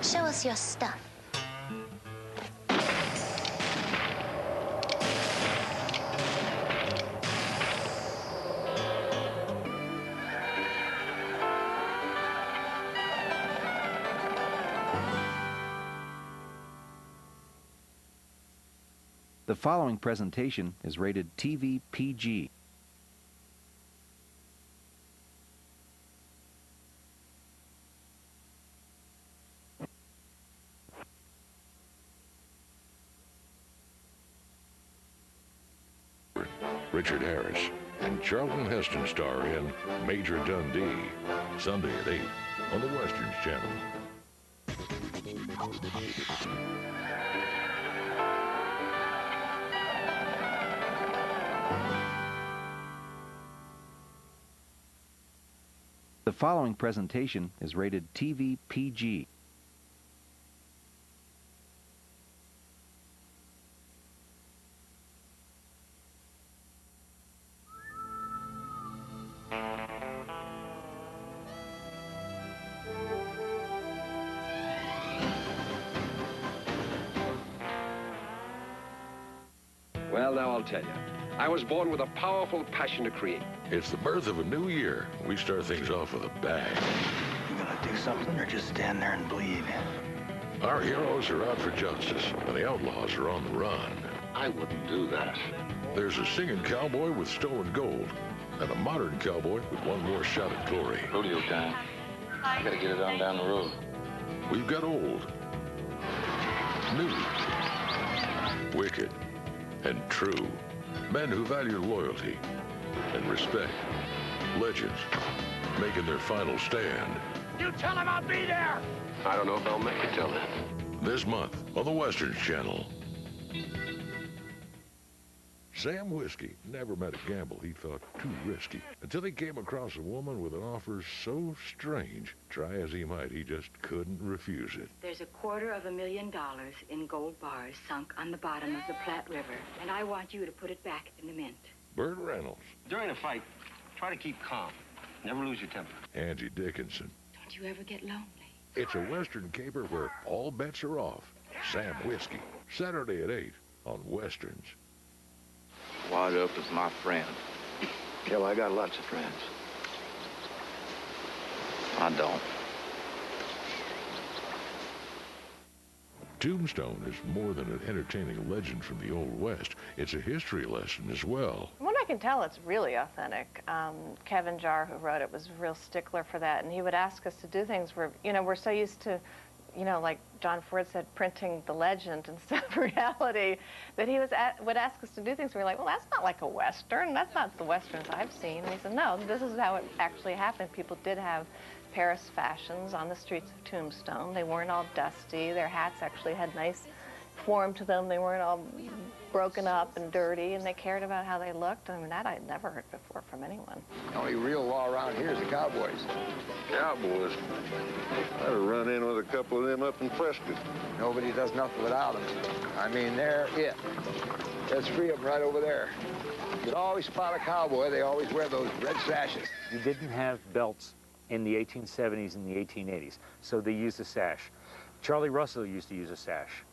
Show us your stuff. The following presentation is rated TV PG. Richard Harris and Charlton Heston star in Major Dundee, Sunday at 8 on the Westerns Channel. The following presentation is rated TV PG. Well, now I'll tell you. I was born with a powerful passion to create. It's the birth of a new year. We start things off with a bang. You gonna do something or just stand there and bleed? Our heroes are out for justice, and the outlaws are on the run. I wouldn't do that. There's a singing cowboy with stolen gold, and a modern cowboy with one more shot at glory. Rodeo time. I gotta get it on down the road. We've got old, new, wicked, and true. Men who value loyalty and respect. Legends making their final stand. You tell him I'll be there! I don't know if I'll make it till then. This month on the Westerns Channel. Sam Whiskey never met a gamble he thought too risky until he came across a woman with an offer so strange. Try as he might, he just couldn't refuse it. There's $250,000 in gold bars sunk on the bottom of the Platte River, and I want you to put it back in the mint. Burt Reynolds. During a fight, try to keep calm. Never lose your temper. Angie Dickinson. Don't you ever get lonely? It's a Western caper where all bets are off. Sam Whiskey. Saturday at 8 on Westerns. Wad Up is my friend. Hell, I got lots of friends. I don't. Tombstone is more than an entertaining legend from the Old West. It's a history lesson as well. From what I can tell, it's really authentic. Kevin Jarre, who wrote it, was a real stickler for that, and he would ask us to do things where, you know, we're so used to, you know, like John Ford said, printing the legend instead of reality, that he would ask us to do things where we're like, well, that's not like a Western. That's not the Westerns I've seen. And he said, no, this is how it actually happened. People did have Paris fashions on the streets of Tombstone. They weren't all dusty. Their hats actually had nice form to them. They weren't all broken up and dirty, and they cared about how they looked. I mean, that I'd never heard before from anyone. The only real law around here is the cowboys. Cowboys? I'd have run in with a couple of them up in Fresco. Nobody does nothing without them. I mean, they're it. There's three of them right over there. You could always spot a cowboy. They always wear those red sashes. You didn't have belts in the 1870s and the 1880s, so they used a sash. Charlie Russell used to use a sash.